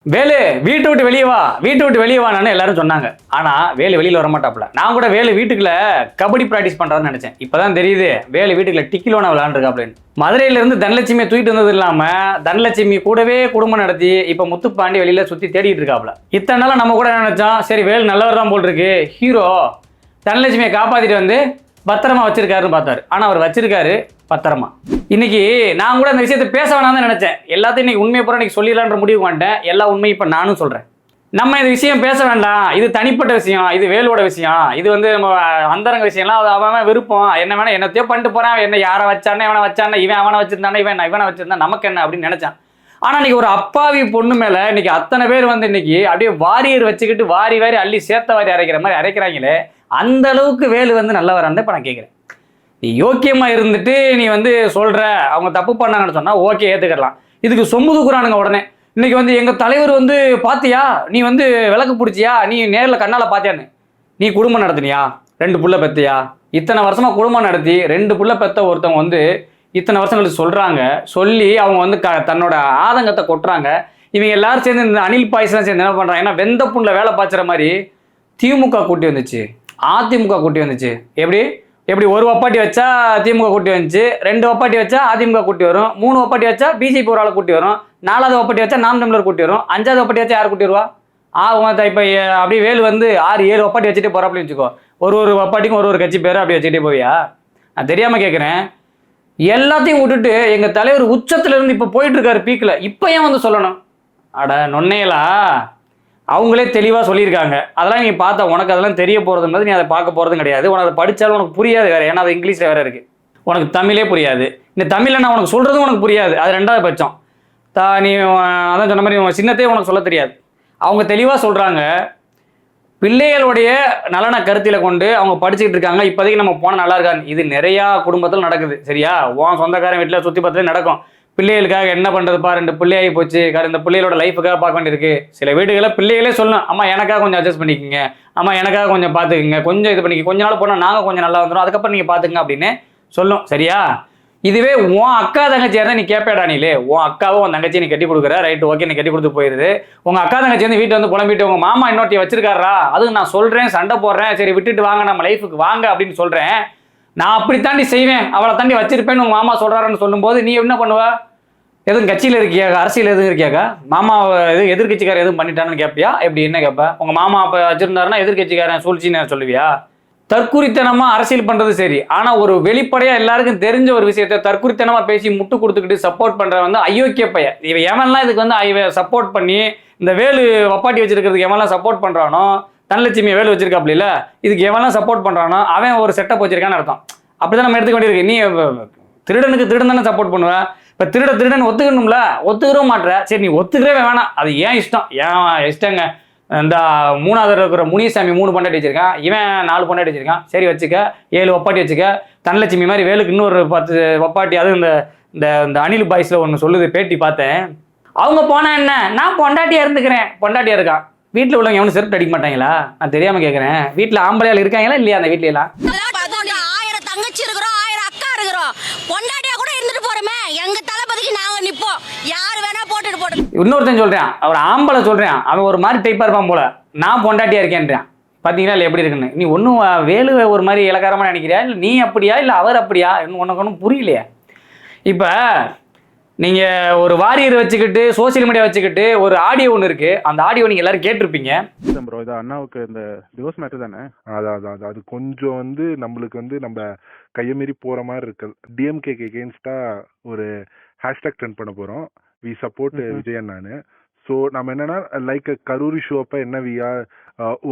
வேலு வீட்டை விட்டு வெளியே வா, வீட்டை விட்டு வெளியே வான்னு எல்லாரும் சொன்னாங்க. ஆனா வேலு வெளியில வர மாட்டாப்ல. நான் கூட வேலு வீட்டுக்குள்ள கபடி பிராக்டிஸ் பண்றான்னு நினைச்சேன். இப்பதான் தெரியுது வேலு வீட்டுக்குள்ள டிக்கிலோன விளையாண்டுருக்காப்லன்னு. மதுரையில இருந்து தனலட்சுமியை தூக்கிட்டு வந்தது இல்லாம தனலட்சுமி கூடவே குடும்பம் நடத்தி இப்ப முத்துப்பாண்டி வெளியில சுத்தி தேடிட்டு இருக்காப்ல. இத்தனை நாளா நம்ம கூட நினைச்சோம், சரி வேலு நல்லவர் தான் போல் இருக்கு, ஹீரோ தனலட்சுமியை காப்பாத்திட்டு வந்து பத்திரமா வச்சிருக்காருன்னு பார்த்தாரு. ஆனா அவர் வச்சிருக்காரு பத்திரமா. இன்னைக்கு நான் கூட அந்த விஷயத்தை பேச வேணாம்னு நினைச்சேன். எல்லாத்தையும் இன்னைக்கு உண்மையை பூரா இன்னைக்கு சொல்லிடலான்ற முடிவு பண்ணிட்டேன். எல்லா உண்மையும் இப்ப நானும் சொல்றேன். நம்ம இந்த விஷயம் பேச வேண்டாம், இது தனிப்பட்ட விஷயம், இது வேலோட விஷயம், இது வந்து நம்ம அந்தரங்க விஷயம்லாம். அது அவன் விருப்பம், என்ன வேணா என்னத்தையோ பண்ணிட்டு போறான், என்ன யாரை வச்சானே இவனை வச்சானே, இவன் அவனை வச்சிருந்தானே இவனை வச்சிருந்தா நமக்கு என்ன அப்படின்னு நினைச்சான். ஆனா இன்னைக்கு ஒரு அப்பாவி பொண்ணு மேல இன்னைக்கு அத்தனை பேர் வந்து இன்னைக்கு அப்படியே வாரியர் வச்சுக்கிட்டு வாரி வாரி அள்ளி சேர்த்த வாரி அரைக்கிற மாதிரி அரைக்கிறாங்களே, அந்த அளவுக்கு வேலு வந்து நல்லவரான்னு இப்ப நான் கேட்கிறேன். நீ யோக்கியமா இருந்துட்டு நீ வந்து சொல்ற அவங்க தப்பு பண்ணாங்கன்னு சொன்னா ஓகே, ஏத்துக்கலாம். இதுக்கு சொம்பு தூக்குறானுங்க உடனே. இன்னைக்கு வந்து எங்க தலைவர் வந்து பாத்தியா, நீ வந்து விளக்கு பிடிச்சியா, நீ நேர்ல கண்ணால பாத்தியான்னு. நீ குடும்பம் நடத்தினியா, 2 புள்ள பெத்தியா, இத்தனை வருஷமா குடும்பம் நடத்தி 2 புள்ள பெத்த ஒருத்தவங்க வந்து இத்தனை வருஷங்களுக்கு சொல்றாங்க. சொல்லி அவங்க வந்து தன்னோட ஆதங்கத்தை கொட்டுறாங்க. இவங்க எல்லாரும் சேர்ந்து இந்த அனில் பாய்ஸ்லாம் சேர்ந்து என்ன பண்றாங்க, ஏன்னா வெந்த புண்ணில் வேலை பாய்ச்சுற மாதிரி திமுக கூட்டி வந்துச்சு, அதிமுக கூட்டி வந்துச்சு. எப்படி ஒரு வப்பாட்டி வச்சா திமுக கூட்டி வந்துச்சு, 2 வப்பாட்டி வச்சா அதிமுக கூட்டி வரும், 3 வப்பாட்டி வச்சா பிஜேபி ஒரு ஆளை கூட்டி வரும், 4வது வப்பாட்டி வச்சா நாம் தமிழர் கூட்டி வரும், 5வது வப்பாட்டி வச்சா யார் கூட்டி வருவா? இப்போ அப்படியே வேலு வந்து 6-7 வப்பாட்டி வச்சுட்டு போறாப்லன்னு வச்சுக்கோ. ஒரு வப்பாட்டிக்கும் ஒரு கட்சி பேர் அப்படி வச்சுக்கிட்டே போவியா? நான் தெரியாம கேட்குறேன். எல்லாத்தையும் விட்டுட்டு எங்க தலைவர் உச்சத்துல இருந்து இப்ப போயிட்டு இருக்காரு பீக்ல, இப்ப ஏன் வந்து சொல்லணும்? அட நொன்னையலா, அவங்களே தெளிவாக சொல்லியிருக்காங்க. அதெல்லாம் நீ பார்த்தா உனக்கு அதெல்லாம் தெரிய போகிறதுன்றது, நீ அதை பார்க்க போகிறதும் கிடையாது. உனக்கு அதை படித்தாலும் உனக்கு புரியாது வேறு, ஏன்னா அது இங்கிலீஷில் வேறு இருக்குது. உனக்கு தமிழே புரியாது. இந்த தமிழில் நான் உனக்கு சொல்கிறதும் உனக்கு புரியாது. அது 2வது பட்சம். நீ அதான் சொன்ன மாதிரி சின்னத்தையே உனக்கு சொல்ல தெரியாது. அவங்க தெளிவாக சொல்கிறாங்க, பிள்ளைகளுடைய நலனை கருத்தில் கொண்டு அவங்க படிச்சுக்கிட்டு இருக்காங்க. இப்போதைக்கு நம்ம போனால் நல்லா இருக்காது. இது நிறையா குடும்பத்தில் நடக்குது, சரியா? உன் சொந்தக்காரன் வீட்டில் சுற்றி பக்கத்துலேயே நடக்கும். பிள்ளைகளுக்காக என்ன பண்ணுறதுப்பா, 2 பிள்ளையாகி போச்சு, இந்த பிள்ளைகளோட லைஃபுக்காக பார்க்க வேண்டியிருக்கு. சில வீடுகளில் பிள்ளைகளே சொல்லணும், அம்மா எனக்காக கொஞ்சம் அட்ஜஸ்ட் பண்ணிக்கோங்க, அம்மா எனக்காக கொஞ்சம் பார்த்துக்குங்க, கொஞ்சம் இது பண்ணிக்க, கொஞ்ச நாள் போனால் நாங்கள் கொஞ்சம் நல்லா வந்துடும், அதுக்கப்புறம் நீங்கள் பார்த்துங்க அப்படின்னு சொல்லும், சரியா? இதுவே உன் அக்கா தங்கச்சியாக இருந்தால் நீ கேட்பேடா, நீலே உன் அக்காவோ உன் தங்கச்சி நீ கட்டி கொடுக்குற, ரைட்டு ஓகே, நீ கட்டி கொடுத்து போயிடுது. உங்கள் அக்கா தங்கச்சி வந்து வீட்டை வந்து புலம்பிட்டு உங்கள் மாமா இன்னொருத்தி வச்சிருக்காரா, அதுவும் நான் சொல்கிறேன், சண்டை போடுறேன், சரி விட்டுட்டு வாங்க நம்ம லைஃபுக்கு வாங்க அப்படின்னு சொல்கிறேன். நான் அப்படி தாண்டி செய்வேன், அவளை தாண்டி வச்சிருப்பேன்னு உங்கள் மாமா சொல்கிறாருன்னு சொல்லும்போது நீ என்ன பண்ணுவா? எதுவும் கட்சியில் இருக்கியா, அரசியல் எதுவும் இருக்கியாக்கா? மாமா எதுவும் எதிர்கட்சிக்காரன் எதுவும் பண்ணிட்டான்னு கேட்பியா? எப்படி என்ன கேட்ப? உங்கள் மாமா அப்போ வச்சிருந்தாருன்னா எதிர்கட்சிக்காரன் சூழ்ச்சின்னு சொல்லுவியா? தற்குறித்தனமாக அரசியல் பண்ணுறது சரி, ஆனால் ஒரு வெளிப்படையாக எல்லாருக்கும் தெரிஞ்ச ஒரு விஷயத்தை தற்குறித்தனமாக பேசி முட்டு கொடுத்துக்கிட்டு சப்போர்ட் பண்ணுற வந்து அயோக்கிய பையன். இவன் எவன்லாம் இதுக்கு வந்து சப்போர்ட் பண்ணி இந்த வேலு வப்பாட்டி வச்சிருக்கிறதுக்கு எவன்லாம் சப்போர்ட் பண்ணுறானோ, தனலட்சுமி வேலு வச்சிருக்காப்ல இல்லை, இதுக்கு எவன்லாம் சப்போர்ட் பண்ணுறானோ அவன் ஒரு செட்டப் வச்சிருக்கான்னு அர்த்தம். அப்படி தான் நம்ம எடுத்துக்க வேண்டியிருக்கு. நீ திருடனுக்கு திருடன் தானே சப்போர்ட் பண்ணுவேன். இப்போ திருடன் ஒத்துக்கணும்ல, ஒத்துக்கிறவும் மாட்டுற. சரி நீ ஒத்துக்கிறவே வேணாம், அது ஏன் இஷ்டம், ஏன் இஷ்டங்க. இந்த 3வது இருக்கிற முனிசாமி 3 பொண்டாட்டி வச்சிருக்கான், இவன் 4 பொண்டாட்டி வச்சிருக்கான், சரி வச்சுக்க, 7 வப்பாட்டி வச்சுக்க. தனலட்சுமி மாதிரி வேலுக்கு இன்னொரு 10 வப்பாட்டி. அதுவும் இந்த அனில் பாய்ஸில் ஒன்று சொல்லுது, பேட்டி பார்த்தேன். அவங்க போனா என்ன, நான் பொண்டாட்டியா இருந்துக்கிறேன், பொண்டாட்டியா இருக்கான். வீட்டில் உள்ளவங்க எவனும் செருப்பு அடிக்க மாட்டாங்களா? நான் தெரியாம கேட்குறேன். வீட்டில் ஆம்பளையால் இருக்காங்களா இல்லையா அந்த வீட்ல எல்லாம்? 1000 தங்கச்சி இருக்கிறோம், 1000 அக்கா இருக்கிறோம், பொண்டாட்டியா கூட இருந்துட்டு போறோமே, எங்க தளபதிக்கு நாங்க நிப்போம், யாரு வேணா போட்டுட்டு போட்டு. இன்னொருத்தன் சொல்றான், அவர் ஆம்பளை சொல்றான், அவன் ஒரு மாதிரி டைப்பா இருப்பான் போல, நான் பொண்டாட்டியா இருக்கேன்றான். பாத்தீங்களா இல்லை எப்படி இருக்குன்னு? நீ ஒன்றும் வேலு ஒரு மாதிரி இலக்காரமா நினைக்கிறியா, இல்லை நீ அப்படியா இல்லை அவர் அப்படியா, உனக்கு ஒன்றும் புரியலையா? இப்போ நீங்க ஒரு வாரியர் வச்சுக்கிட்டு சோசியல் மீடியா வச்சுக்கிட்டு ஒரு ஆடியோ ஒன்று இருக்கு, அந்த ஆடியோ நீங்க எல்லாரும் கேட்டிருப்பீங்க. ப்ரோ இது அண்ணாவுக்கு இந்த டிவோர்ஸ் மேட்டர் தானே, அது கொஞ்சம் வந்து நம்மளுக்கு வந்து நம்ம கையை மீறி போற மாதிரி இருக்கு. டிஎம்கேக்கு எகெயின்ஸ்டா ஒரு ஹேஷ்டாக் ட்ரெண்ட் பண்ண போறோம், வி சப்போர்ட் விஜய் அண்ணான்னு. ஸோ நம்ம என்னன்னா லைக் கரூர் ஷோ அப்போ என்ன விஆ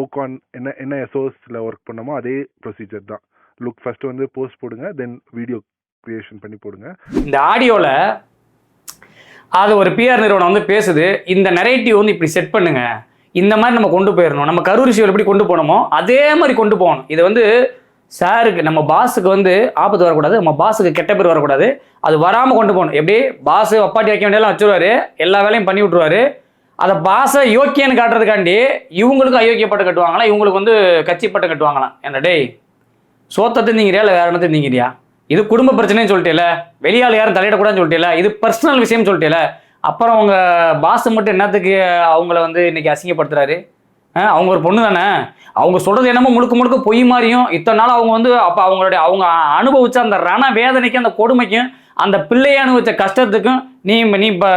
ஓகான் என்ன எஸ்ஓஎஸ்ல ஒர்க் பண்ணமோ அதே ப்ரொசீஜர் தான். லுக் ஃபர்ஸ்ட் வந்து போஸ்ட் போடுங்க, தென் வீடியோ கிரியேஷன் பண்ணி போடுங்க. இந்த ஆடியோல அது ஒரு பிஆர் நிறுவனம் வந்து பேசுது, இந்த நரேட்டிவ் வந்து இப்படி செட் பண்ணுங்க, இந்த மாதிரி நம்ம கொண்டு போயிடணும், நம்ம கரூர் ஷோவில் எப்படி கொண்டு போனோமோ அதே மாதிரி கொண்டு போகணும். இது வந்து சாருக்கு நம்ம பாஸுக்கு வந்து ஆபத்து வரக்கூடாது, நம்ம பாஸுக்கு கெட்ட பேர் வரக்கூடாது, அது வராமல் கொண்டு போகணும். எப்படி பாஸ் வப்பாட்டி வைக்க வேண்டியெல்லாம் வச்சுருவாரு, எல்லா வேலையும் பண்ணி விட்ருவாரு. அதை பாஸை யோக்கியன்னு காட்டுறதுக்காண்டி இவங்களுக்கு அயோக்கியப்பட்டு கட்டுவாங்களாம், இவங்களுக்கு வந்து கட்சி பட்டம் கட்டுவாங்களாம். என்ன டேய், சோத்தத்தை நீங்கிறியா இல்லை வேற என்னத்தை நீங்கிறியா? இது குடும்ப பிரச்சனைன்னு சொல்லிட்டேல, வெளியால் யாரும் தலையிடக்கூடாதுன்னு சொல்லிட்டேல, இது பர்சனல் விஷயம் சொல்லிட்டேல, அப்புறம் அவங்க பாஸ் மட்டும் என்னத்துக்கு அவங்கள வந்து இன்னைக்கு அசிங்கப்படுத்துறாரு? அவங்க ஒரு பொண்ணு தானே, அவங்க சொல்றது என்னமோ முழுக்க முழுக்க பொய் மாதிரியும், இத்தனை நாள் அவங்க வந்து அப்போ அவங்க அனுபவிச்ச அந்த ரண வேதனைக்கும் அந்த கொடுமைக்கும் அந்த பிள்ளையை அனுபவிச்ச கஷ்டத்துக்கும்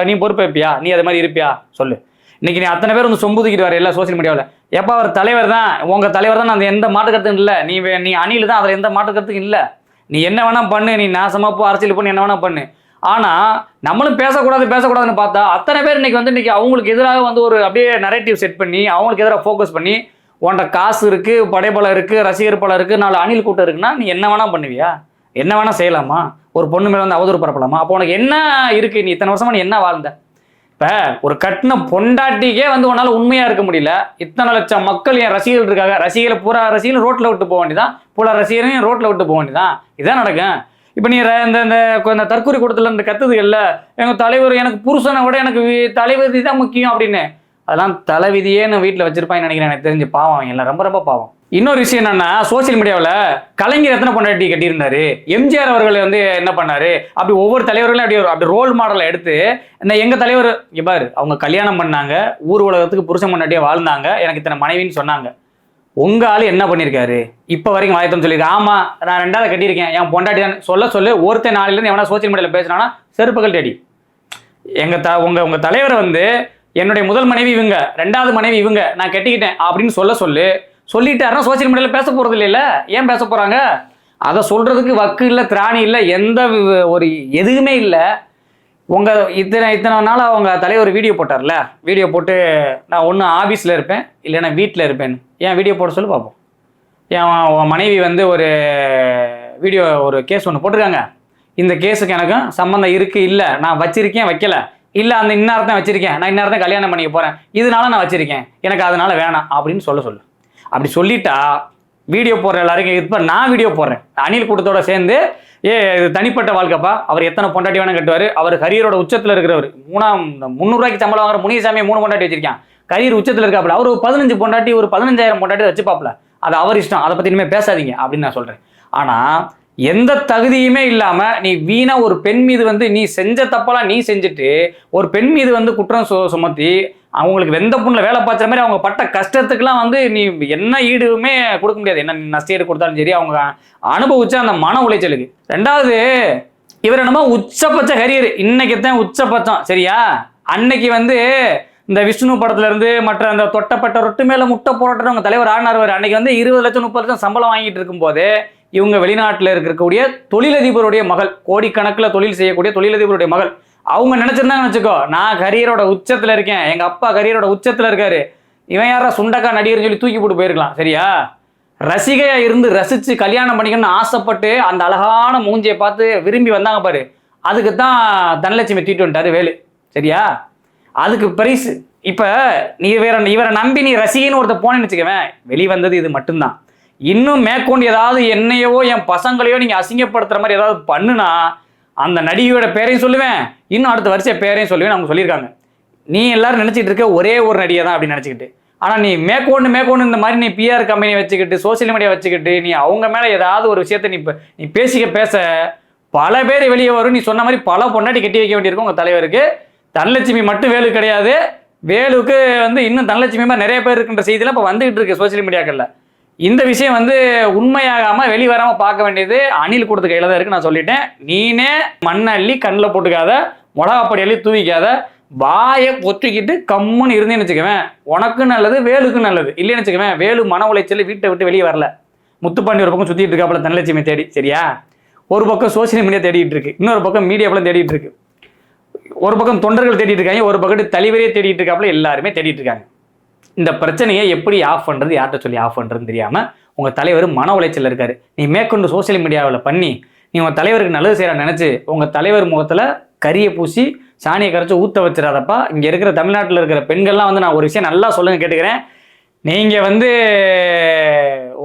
நீ பொறுப்பேற்பியா? நீ அது மாதிரி இருப்பியா சொல்லு? இன்னைக்கு நீ அத்தனை பேர் வந்து சொம்புதிக்கிட்டு வர எல்லா சோசியல் மீடியாவில், எப்போ அவர் தலைவர் தான், உங்கள் தலைவர் தான், அந்த எந்த மாற்று கருத்துக்கும் இல்லை, நீ அணில் தான், அதில் எந்த மாற்று கருத்துக்கும் இல்லை, நீ என்ன வேணா பண்ணு, நீ நாசமாக போ, அரசியல் பண்ணி என்ன வேணா பண்ணு. ஆனால் நம்மளும் பேசக்கூடாதுன்னு பார்த்தா அத்தனை பேர் இன்னைக்கு அவங்களுக்கு எதிராக வந்து ஒரு அப்படியே நரேட்டிவ் செட் பண்ணி அவங்களுக்கு எதிராக ஃபோக்கஸ் பண்ணி, உன்ட காசு இருக்குது, படைபலம் இருக்குது, ரசிகர் பலம் இருக்குது, 4 அணில் கூட்டம் இருக்குன்னா நீ என்ன வேணா பண்ணுவியா? என்ன வேணா செய்யலாமா? ஒரு பொண்ணு மேலே வந்து அவதூறு பரப்பலாமா? அப்போ உனக்கு என்ன இருக்குது? நீ இத்தனை வருஷமா நீ என்ன வாழ்ந்த? இப்போ ஒரு கட்டின பொண்டாட்டிக்கே வந்து உன்னால் உண்மையாக இருக்க முடியல. இத்தனை லட்சம் மக்கள் என் ரசிகர்கள் இருக்காங்க, ரசிகர்களை பூரா ரசிகர்களும் ரோட்டில் விட்டு போக வேண்டியதான், பூரா ரசிகரையும் ரோட்டில் விட்டு போக வேண்டியதான். இதான் நடக்கும். இப்போ நீ இந்த தற்கொலை கூட்டத்தில் இந்த கத்துதுகள்ல, எங்கள் தலைவர் எனக்கு புருஷனை விட எனக்கு தலைவிதி தான் முக்கியம் அப்படின்னு, அதெல்லாம் தலைவிதியேன்னு வீட்டில் வச்சிருப்பான்னு நினைக்கிறேன். எனக்கு தெரிஞ்சு பாவம், எல்லாம் ரொம்ப ரொம்ப பாவம். இன்னொரு விஷயம் என்னன்னா, சோசியல் மீடியாவில் கலைஞர் எத்தனை பொண்டாட்டி கட்டியிருந்தாரு, எம்ஜிஆர் அவர்கள் வந்து என்ன பண்ணாரு, அப்படி ஒவ்வொரு தலைவர்களும் அப்படி ரோல் மாடலை எடுத்து இந்த எங்கள் தலைவர் பாரு, அவங்க கல்யாணம் பண்ணாங்க, ஊர் உலகத்துக்கு புருஷன் பொண்டாட்டியாக வாழ்ந்தாங்க, எனக்கு இத்தனை மனைவின்னு சொன்னாங்க. உங்க ஆளு என்ன பண்ணியிருக்காரு இப்போ வரைக்கும்? வாயத்தம் சொல்லியிருக்கேன், ஆமாம் நான் 2வது கட்டியிருக்கேன், என் பொண்டாட்டி தான் சொல்லு. ஒருத்தர் நாளிலேருந்து எவனா சோசியல் மீடியாவில் பேசினானா செருப்புகள் தேடி. உங்கள் தலைவரை வந்து என்னுடைய முதல் மனைவி இவங்க, 2வது மனைவி இவங்க, நான் கட்டிக்கிட்டேன் அப்படின்னு சொல்லிட்டாருன்னா சோசியல் மீடியாவில் பேச போகிறது இல்லைல்ல. ஏன் பேச போகிறாங்க? அதை சொல்கிறதுக்கு வக்கு இல்லை, திராணி இல்லை, எந்த ஒரு எதுவுமே இல்லை. இத்தனை நாள் அவங்க தலைவர் வீடியோ போட்டார்ல, வீடியோ போட்டு நான் ஒன்று ஆஃபீஸில் இருப்பேன் இல்லைன்னா வீட்டில் இருப்பேன்னு, ஏன் வீடியோ போட சொல்லி பார்ப்போம். என் மனைவி வந்து ஒரு கேஸ் ஒன்று போட்டிருக்காங்க, இந்த கேஸுக்கு எனக்கும் சம்மந்தம் இருக்குது, இல்லை நான் வச்சிருக்கேன் வைக்கல, இல்லை அந்த இன்னாரத்தான் வச்சிருக்கேன், நான் இன்னாரத்தான் கல்யாணம் பண்ணிக்க போகிறேன், இதனால நான் வச்சிருக்கேன், எனக்கு அதனால வேணாம் அப்படின்னு சொல்லு. அப்படி சொல்லிட்டா வீடியோ போடுற எல்லாருக்கும், இப்போ நான் வீடியோ போடுறேன் அணில் கூட்டத்தோட சேர்ந்து, இது தனிப்பட்ட வாழ்க்கைப்பா, அவர் எத்தனை பொண்டாட்டி வேணும் கட்டுவார், அவர் கரியரோட உச்சத்தில் இருக்கிறவர், 300 ரூபாய்க்கு சம்பளம் வாங்குற முனிசாமியை 3 பொண்டாட்டி வச்சிருக்கேன், கரியர் உச்சத்தில் இருக்காப்புல, அவர் 15 பொண்டாட்டி, ஒரு 15,000 பொண்டாட்டி வச்சுப்பாப்புல, அது அவர் இஷ்டம், அதை பற்றி இனிமேல் பேசாதீங்க அப்படின்னு நான் சொல்கிறேன். ஆனால் எந்த தகுதியுமே இல்லாமல் நீ வீணா ஒரு பெண் மீது வந்து நீ செஞ்ச தப்பெல்லாம் நீ செஞ்சுட்டு ஒரு பெண் மீது வந்து குற்றம் சுமத்தி அவங்களுக்கு வெந்த புண்ணில் வேலை பார்க்குற மாதிரி அவங்க பட்ட கஷ்டத்துக்குலாம் வந்து நீ என்ன ஈடுமே கொடுக்க முடியாது. என்ன நஷ்டஈடு கொடுத்தாலும் சரி, அவங்க அனுபவிச்ச அந்த மன உளைச்சலுக்கு. 2வது, இவர் என்னமோ உச்சபட்ச கரியர், இன்னைக்கு தான் உச்சபட்சம் சரியா. அன்னைக்கு வந்து இந்த விஷ்ணு படத்துல இருந்து மற்ற அந்த தொட்டப்பட்ட ரொட்டு மேல முட்டை போராட்டம் அவங்க தலைவர் ஆடினார். அன்னைக்கு வந்து 20 லட்சம் 30 லட்சம் சம்பளம் வாங்கிட்டு இருக்கும் போது இவங்க வெளிநாட்டில் இருக்கக்கூடிய தொழிலதிபருடைய மகள், கோடிக்கணக்கில் தொழில் செய்யக்கூடிய தொழிலதிபருடைய மகள், அவங்க நினைச்சிருந்தாங்கன்னு வச்சுக்கோ, நான் கரியரோட உச்சத்தில் இருக்கேன், எங்க அப்பா கரியரோட உச்சத்தில் இருக்காரு, இவன் யாரா சுண்டக்கா நடிகர்னு சொல்லி தூக்கி போட்டு போயிருக்கலாம் சரியா. ரசிகையா இருந்து ரசிச்சு கல்யாணம் பண்ணிக்கணும்னு ஆசைப்பட்டு அந்த அழகான மூஞ்சியை பார்த்து விரும்பி வந்தாங்க பாரு, அதுக்கு தான் தனலட்சுமி தூக்கிட்டு வந்துட்டாரு வேலு சரியா. அதுக்கு பரிசு. இப்ப நீ இவரை நம்பி நீ ரசிகன்னு ஒருத்த போனேன்னு வச்சுக்கவேன், வெளிவந்தது இது மட்டும்தான். இன்னும் மேற்கொண்டு ஏதாவது என்னையோ என் பசங்களையோ நீங்க அசிங்கப்படுத்துற மாதிரி ஏதாவது பண்ணுனா அந்த நடிகையோட பேரையும் சொல்லுவேன், இன்னும் அடுத்த வருஷ பேரையும் சொல்லுவேன். அவங்க சொல்லியிருக்காங்க. நீ எல்லாரும் நினைச்சிட்டு இருக்க ஒரே ஒரு நடிகை தான் அப்படின்னு நினைச்சுக்கிட்டு, ஆனா நீ மேற்கொண்டு இந்த மாதிரி நீ பிஆர் கம்பெனி வச்சுக்கிட்டு சோசியல் மீடியா வச்சுக்கிட்டு நீ அவங்க மேல ஏதாவது ஒரு விஷயத்த நீ பேச பல பேர் வெளியே வரும். நீ சொன்ன மாதிரி பல பொண்டாட்டி கட்டி வைக்க வேண்டியிருக்கும் உங்க தலைவருக்கு. தனலட்சுமி மட்டும் வேலு கிடையாது, வேலுக்கு வந்து இன்னும் தனலட்சுமி மாதிரி நிறைய பேர் இருக்கின்ற செய்திலாம் இப்போ வந்துகிட்டு இருக்கு சோசியல் மீடியாக்கள்ல. இந்த விஷயம் வந்து உண்மையாகாம வெளிவராம பார்க்க வேண்டியது அணில் கொடுத்த கையில தான் இருக்கு. நான் சொல்லிட்டேன், நீனே மண்ணள்ளி கண்ணில் போட்டுக்காத, மிளகாப்பொடி அள்ளி தூவிக்காத, வாயை பொத்திக்கிட்டு கம்முன்னு இருந்தேன்னு வச்சுக்குவேன், உனக்கும் நல்லது வேலுக்கும் நல்லது. இல்லைன்னு வச்சுக்குவேன், வேலு மன உளைச்சல் வீட்டை விட்டு வெளியே வரல, முத்துப்பாண்டி ஒரு பக்கம் சுத்திட்டு இருக்காப்புல தனலட்சுமி தேடி சரியா. ஒரு பக்கம் சோசியல் மீடியா தேடிட்டு இருக்கு, இன்னொரு பக்கம் மீடியாவில் தேடிட்டு இருக்கு, ஒரு பக்கம் தொண்டர்கள் தேடிட்டு இருக்காங்க, ஒரு பக்கம் தலைவரே தேடிட்டு இருக்காப்புல, எல்லாருமே தேடிட்டு இருக்காங்க. இந்த பிரச்சனையை எப்படி ஆஃப் பண்ணுறது, யார்கிட்ட சொல்லி ஆஃப் பண்ணுறதுன்னு தெரியாமல் உங்கள் தலைவர் மன உளைச்சல் இருக்காரு. நீ மேற்கொண்டு சோசியல் மீடியாவில் பண்ணி நீ உங்கள் தலைவருக்கு நல்லது செய்கிற நினச்சி உங்கள் தலைவர் முகத்தில் கரியை பூசி சாணியை கரைச்சி ஊற்ற வச்சிடாதப்பா. இங்கே இருக்கிற தமிழ்நாட்டில் இருக்கிற பெண்கள்லாம் வந்து நான் ஒரு விஷயம் நல்லா சொல்லுங்க கேட்டுக்கிறேன், நீங்கள் வந்து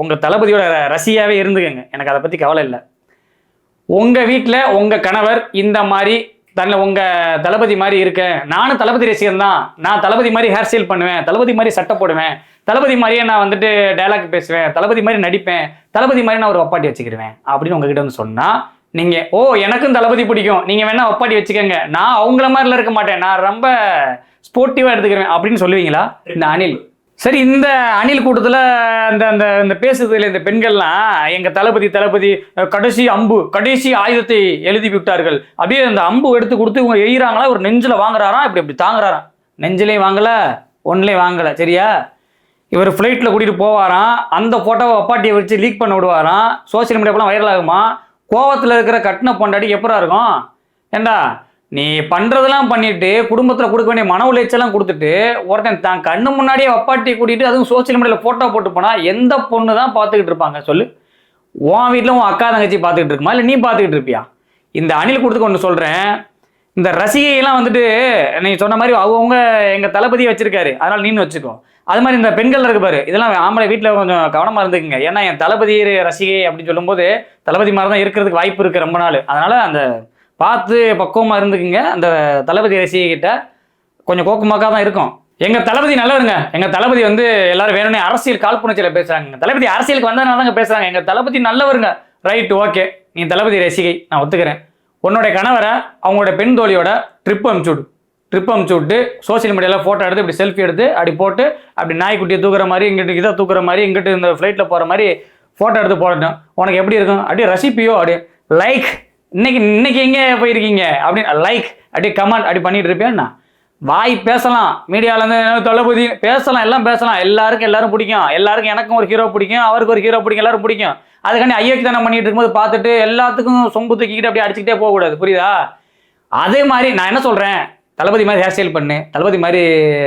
உங்கள் தளபதியோட ரசியாவே இருந்துக்கங்க, எனக்கு அதை பற்றி கவலை இல்லை. உங்கள் வீட்டில் உங்கள் கணவர் இந்த மாதிரி உங்கள் தளபதி மாதிரி இருக்கேன், நானும் தளபதி ரசிகன் தான், நான் தளபதி மாதிரி ஹேர் ஸ்டைல் பண்ணுவேன், தளபதி மாதிரி சட்டை போடுவேன், தளபதி மாதிரியே நான் வந்துட்டு டைலாக் பேசுவேன், தளபதி மாதிரி நடிப்பேன், தளபதி மாதிரி நான் ஒரு வப்பாட்டி வச்சுக்கிடுவேன் அப்படின்னு உங்ககிட்ட வந்து சொன்னால் நீங்க எனக்கும் தளபதி பிடிக்கும், நீங்க வேணா ஒப்பாட்டி வச்சுக்கோங்க, நான் அவங்கள மாதிரிலாம் இருக்க மாட்டேன், நான் ரொம்ப ஸ்போர்ட்டிவா எடுத்துக்கிறேன் அப்படின்னு சொல்லுவீங்களா இந்த அணில்? சரி, இந்த அணில் கூட்டத்தில் இந்த பேசுறதுல இந்த பெண்கள்லாம் எங்க தளபதி கடைசி ஆயுதத்தை எழுதி விட்டார்கள், அப்படியே அந்த அம்பு எடுத்து கொடுத்து இவங்க எய்கிறாங்களா, ஒரு நெஞ்சில் வாங்குறாராம், இப்படி தாங்குறாராம். நெஞ்சிலையும் வாங்கல, ஒன்லையும் வாங்கல, சரியா? இவர் ஃப்ளைட்டில் கூட்டிகிட்டு போவாராம், அந்த ஃபோட்டோவை அப்பாட்டியை வச்சு லீக் பண்ண விடுவாராம், சோசியல் மீடியாப்பெல்லாம் வைரல் ஆகுமா? கோவத்தில் இருக்கிற கட்டின பொண்டாடி எப்படா இருக்கும்? ஏண்டா நீ பண்ணுறதெல்லாம் பண்ணிட்டு குடும்பத்தில் கொடுக்க வேண்டிய மன உளைச்சலாம் கொடுத்துட்டு ஒருத்தன் தான் கண்ணு முன்னாடியே அப்பாட்டியை கூட்டிகிட்டு அதுவும் சோசியல் மீடியாவில் ஃபோட்டோ போட்டு போனால் எந்த பொண்ணு தான் பார்த்துக்கிட்டு இருப்பாங்க சொல்லு? உன் வீட்டில் உன் அக்கா தங்கச்சி பார்த்துக்கிட்டு இருக்குமா, இல்லை நீ பார்த்துக்கிட்டு இருப்பியா? இந்த அணில் கொடுத்துக்கு ஒன்று சொல்கிறேன், இந்த ரசிகையெல்லாம் வந்துட்டு நீ சொன்ன மாதிரி அவங்க எங்கள் தளபதியை வச்சிருக்காரு, அதனால் நீன்னு வச்சுக்கோ. அது மாதிரி இந்த பெண்கள் இருக்கு பாரு, இதெல்லாம் ஆம்பளை வீட்டில் கொஞ்சம் கவனமாக இருந்துக்குங்க. ஏன்னா என் தளபதி ரசிகை அப்படின்னு சொல்லும்போது தளபதி மாதிரி தான் இருக்கிறதுக்கு வாய்ப்பு இருக்குது ரொம்ப நாள். அதனால் அந்த பார்த்து பக்குவமாக இருந்துக்குங்க. அந்த தளபதி ரசிகை கிட்ட கொஞ்சம் கோக்கமாக்காக தான் இருக்கும். எங்கள் தளபதி நல்லவருங்க. எங்கள் தளபதி வந்து எல்லாரும் வேணும்னே அரசியல் காழ்ப்புணர்ச்சியில் பேசுகிறாங்க. தளபதி அரசியலுக்கு வந்ததுனால தாங்க பேசுகிறாங்க. எங்கள் தளபதி நல்லவருங்க. ரைட், ஓகே, நீ தளபதி ரசிகை, நான் ஒத்துக்கிறேன். உன்னோட கணவரை அவங்களோட பெண் தோழியோட ட்ரிப் அனுப்பிச்சு விட்டு சோசியல் மீடியாவில் ஃபோட்டோ எடுத்து இப்படி செல்ஃபி எடுத்து அப்படி போட்டு அப்படி நாய்க்குட்டியை தூக்குற மாதிரி, இங்கிட்டு இதை தூக்குற மாதிரி, இங்கிட்டு இந்த ஃப்ளைட்டில் போகிற மாதிரி ஃபோட்டோ எடுத்து போடட்டும். உனக்கு எப்படி இருக்கும்? அப்படியே ரசிப்பியோ? அப்படியே லைக், இன்னைக்கு எங்கே போயிருக்கீங்க அப்படின்னு லைக், அப்படியே கமெண்ட் அப்படி பண்ணிட்டு இருப்பேன்னா வாய் பேசலாம், மீடியாவிலேருந்து தளபதி பேசலாம், எல்லாம் பேசலாம், எல்லாரும் பிடிக்கும், எல்லாருக்கும் எனக்கும் ஒரு ஹீரோ பிடிக்கும், அவருக்கு ஒரு ஹீரோ பிடிக்கும், எல்லாரும் பிடிக்கும். அதுக்காண்டி ஐயோக்கு தானே பண்ணிட்டு இருக்கும்போது பார்த்துட்டு எல்லாத்துக்கும் சொம்பு தூக்கிக்கிட்டு அப்படியே அடிச்சுக்கிட்டே போகக்கூடாது, புரியுதா? அதே மாதிரி நான் என்ன சொல்கிறேன், தளபதி மாதிரி ஹேர் ஸ்டைல் பண்ணு, தளபதி மாதிரி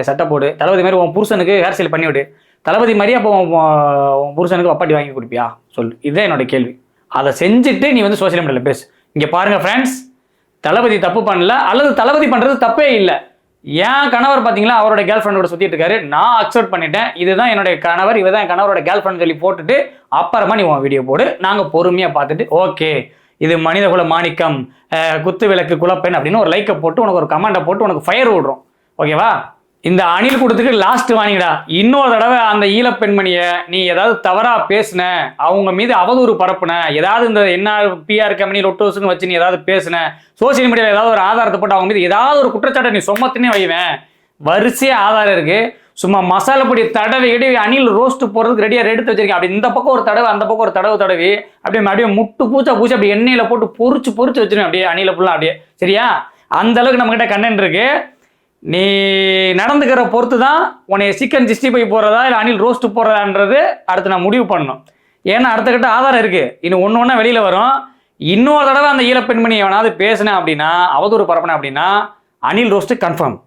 சட்டை போடு, தளபதி மாதிரி உன் புருஷனுக்கு ஹேர் ஸ்டைல் பண்ணி விடு, தளபதி மாதிரி அப்போ உன் புருஷனுக்கு அப்பாட்டி வாங்கி கொடுப்பியா சொல்லு. இதுதான் என்னோட கேள்வி. அதை செஞ்சுட்டு நீ வந்து சோசியல் மீடியாவில் பேசு. இங்கே பாருங்கள் ஃப்ரெண்ட்ஸ், தளபதி தப்பு பண்ணல, அல்லது தளபதி பண்ணுறது தப்பே இல்லை. என் கணவர் பார்த்தீங்களா அவரோட கேர்ள் ஃப்ரெண்டோட சுற்றிட்டு இருக்காரு, நான் அக்செப்ட் பண்ணிட்டேன், இதுதான் என்னுடைய கணவர், இவதான் என் கணவரோட கேர்ள் ஃப்ரெண்ட் சொல்லி போட்டுட்டு அப்புறமா நீ உன் வீடியோ போடு, நாங்கள் பொறுமையாக பார்த்துட்டு ஓகே இது மனிதகுல மாணிக்கம், குத்து விளக்கு குலப்பெண் அப்படின்னு ஒரு லைக்கை போட்டு உனக்கு ஒரு கமெண்டை போட்டு உனக்கு ஃபயர் விடுறோம், ஓகேவா? இந்த அணில் கூட்டத்துக்கு லாஸ்ட் வாங்கிடா. இன்னொரு தடவை அந்த ஈழப்பெண்மணியை நீ ஏதாவது தவறாக பேசுன, அவங்க மீது அவதூறு பரப்புன, ஏதாவது இந்த NRPR கம்பெனி லொட்டோஸுன்னு வச்சு நீ ஏதாவது பேசுன, சோசியல் மீடியாவில் ஏதாவது ஒரு ஆதாரத்தை போட்டு அவங்க மீது ஏதாவது ஒரு குற்றச்சாட்டை நீ சொம்மத்தினே வைவேன். வரிசையாக ஆதாரம் இருக்கு. சும்மா மசாலா பொடி தடவை இடி அணில் ரோஸ்ட் போடுறதுக்கு ரெடியாக எடுத்து வச்சிருக்கேன். அப்படி இந்த பக்கம் ஒரு தடவை, அந்த பக்கம் ஒரு தடவி அப்படியே முட்டு பூச்சா அப்படியே எண்ணெயில் போட்டு பொறிச்சு வச்சிருக்கேன் அப்படியே அணில ஃபுல்லாக அப்படியே, சரியா? அந்த அளவுக்கு நம்மகிட்ட கண்டென்ட் இருக்கு. நீ நடந்துக்கிற பொறுத்து தான் உன்னை சிக்கன் 65 போடுறதா இல்லை அணில் ரோஸ்ட் போடுறதான்றது அடுத்து நான் முடிவு பண்ணணும். ஏன்னா அடுத்த கட்ட ஆதாரம் இருக்கு, இன்னும் ஒன்று வெளியில் வரும். இன்னொரு தடவை அந்த ஈழப்பெண்மணி எவனாவது பேசினேன் அப்படின்னா, அவதூறு பரப்பினேன் அப்படின்னா அணில் ரோஸ்ட் கன்ஃபார்ம்.